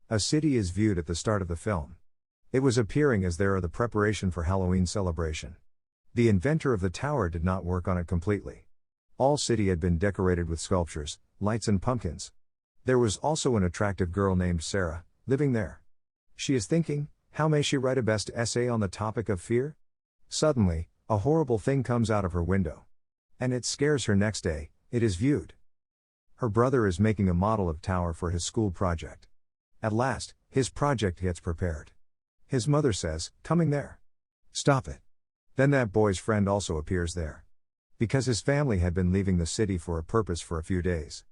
A city is viewed at the start of the film. It was appearing as there are the preparation for Halloween celebration. The inventor of the tower did not work on it completely. All city had been decorated with sculptures, lights and pumpkins. There was also an attractive girl named Sarah, living there. She is thinking, how may she write a best essay on the topic of fear? Suddenly, a horrible thing comes out of her window. And it scares her. Next day, it is viewed. Her brother is making a model of tower for his school project. At last, his project gets prepared. His mother says, "Coming there. Stop it." Then that boy's friend also appears there. Because his family had been leaving the city for a purpose for a few days.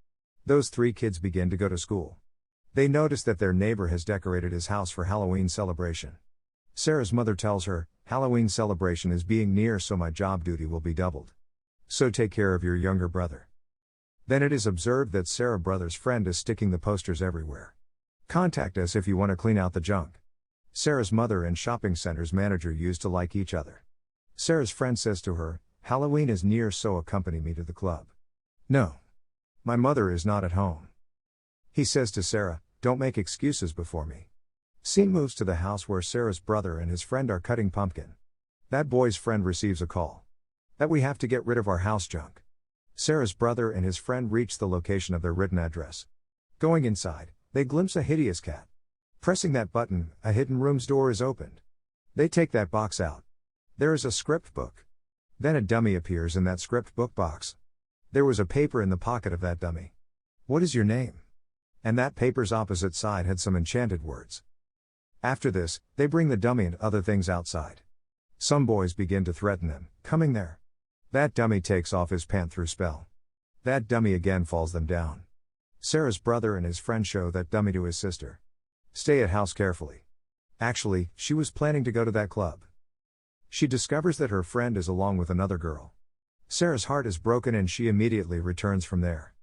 Those three kids begin to go to school. They notice that their neighbor has decorated his house for Halloween celebration. Sarah's mother tells her, "Halloween celebration is being near, so my job duty will be doubled. So take care of your younger brother." Then it is observed that Sarah's brother's friend is sticking the posters everywhere. "Contact us if you want to clean out the junk." Sarah's mother and shopping center's manager used to like each other. Sarah's friend says to her, "Halloween is near, so accompany me to the club." "No. My mother is not at home." He says to Sarah, "Don't make excuses before me." Scene moves to the house where Sarah's brother and his friend are cutting pumpkin. That boy's friend receives a call that we have to get rid of our house junk. Sarah's brother and his friend reach the location of their written address. Going inside, they glimpse a hideous cat. Pressing that button, a hidden room's door is opened. They take that box out. There is a script book. Then a dummy appears in that script book box. There was a paper in the pocket of that dummy. "What is your name?" And that paper's opposite side had some enchanted words. After this, they bring the dummy and other things outside. Some boys begin to threaten them, "Coming there." That dummy takes off his pant through spell. That dummy again falls them down. Sarah's brother and his friend show that dummy to his sister. "Stay at house carefully." Actually, she was planning to go to that club. She discovers that her friend is along with another girl. Sarah's heart is broken and she immediately returns from there.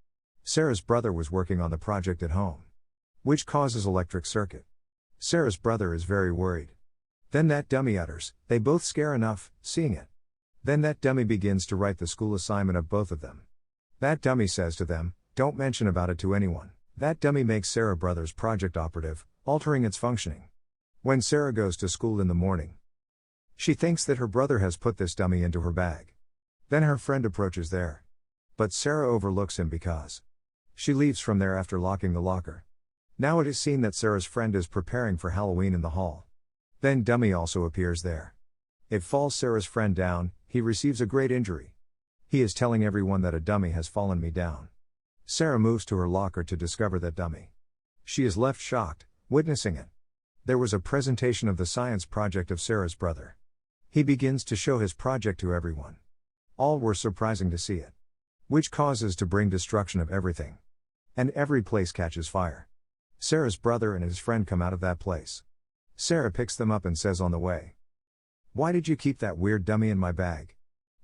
Sarah's brother was working on the project at home, which causes electric circuit. Sarah's brother is very worried. Then that dummy utters, they both scare enough, seeing it. Then that dummy begins to write the school assignment of both of them. That dummy says to them, "Don't mention about it to anyone." That dummy makes Sarah's brother's project operative, altering its functioning. When Sarah goes to school in the morning, she thinks that her brother has put this dummy into her bag. Then her friend approaches there. But Sarah overlooks him because she leaves from there after locking the locker. Now it is seen that Sarah's friend is preparing for Halloween in the hall. Then dummy also appears there. It falls Sarah's friend down, he receives a great injury. He is telling everyone that a dummy has fallen me down. Sarah moves to her locker to discover that dummy. She is left shocked, witnessing it. There was a presentation of the science project of Sarah's brother. He begins to show his project to everyone. All were surprising to see it. Which causes to bring destruction of everything. And every place catches fire. Sarah's brother and his friend come out of that place. Sarah picks them up and says on the way, "Why did you keep that weird dummy in my bag?"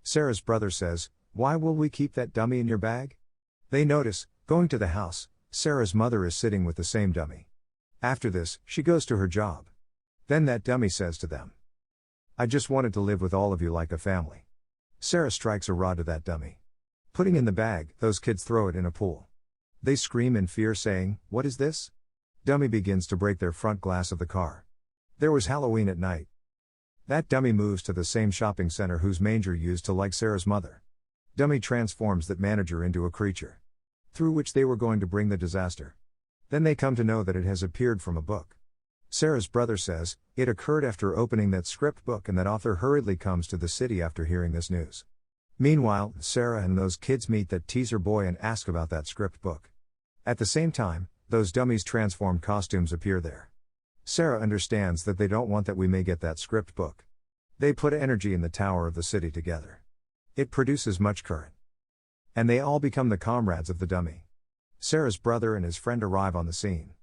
Sarah's brother says, "Why will we keep that dummy in your bag?" They notice, going to the house, Sarah's mother is sitting with the same dummy. After this, she goes to her job. Then that dummy says to them, "I just wanted to live with all of you like a family." Sarah strikes a rod to that dummy. Putting in the bag, those kids throw it in a pool. They scream in fear saying, "What is this?" Dummy begins to break their front glass of the car. There was Halloween at night. That dummy moves to the same shopping center whose manger used to like Sarah's mother. Dummy transforms that manager into a creature, through which they were going to bring the disaster. Then they come to know that it has appeared from a book. Sarah's brother says, it occurred after opening that script book and that author hurriedly comes to the city after hearing this news. Meanwhile, Sarah and those kids meet that teaser boy and ask about that script book. At the same time, those dummies' transformed costumes appear there. Sarah understands that they don't want that we may get that script book. They put energy in the tower of the city together. It produces much current. And they all become the comrades of the dummy. Sarah's brother and his friend arrive on the scene.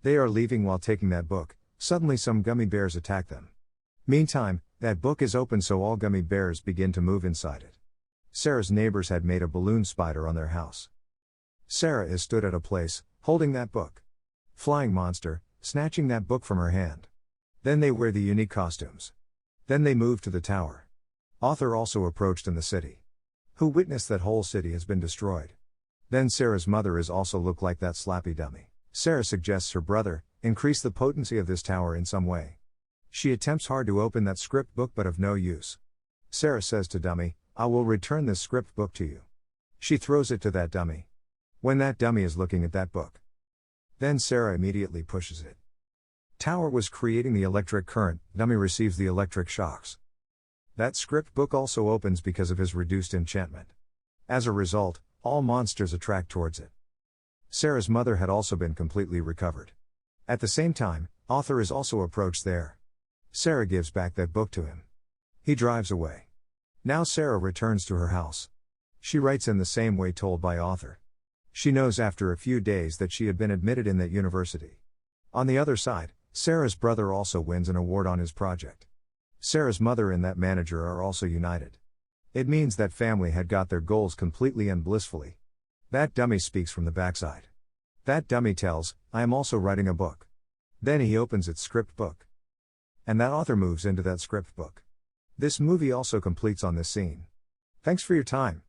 They are leaving while taking that book. Suddenly some gummy bears attack them. Meantime, that book is open so all gummy bears begin to move inside it. Sarah's neighbors had made a balloon spider on their house. Sarah is stood at a place, holding that book. Flying monster, snatching that book from her hand. Then they wear the unique costumes. Then they move to the tower. Author also approached in the city, who witnessed that whole city has been destroyed. Then Sarah's mother is also look like that Slappy dummy. Sarah suggests her brother, Increase the potency of this tower in some way. She attempts hard to open that script book but of no use. Sarah says to dummy, I will return this script book to you. She throws it to that dummy. When that dummy is looking at that book, then Sarah immediately pushes it. Tower was creating the electric current, dummy receives the electric shocks. That script book also opens because of his reduced enchantment. As a result, all monsters attract towards it. Sarah's mother had also been completely recovered. At the same time, author is also approached there. Sarah gives back that book to him. He drives away. Now Sarah returns to her house. She writes in the same way told by author. She knows after a few days that she had been admitted in that university. On the other side, Sarah's brother also wins an award on his project. Sarah's mother and that manager are also united. It means that family had got their goals completely and blissfully. That dummy speaks from the backside. That dummy tells, I am also writing a book. Then he opens its script book. And that author moves into that script book. This movie also completes on this scene. Thanks for your time.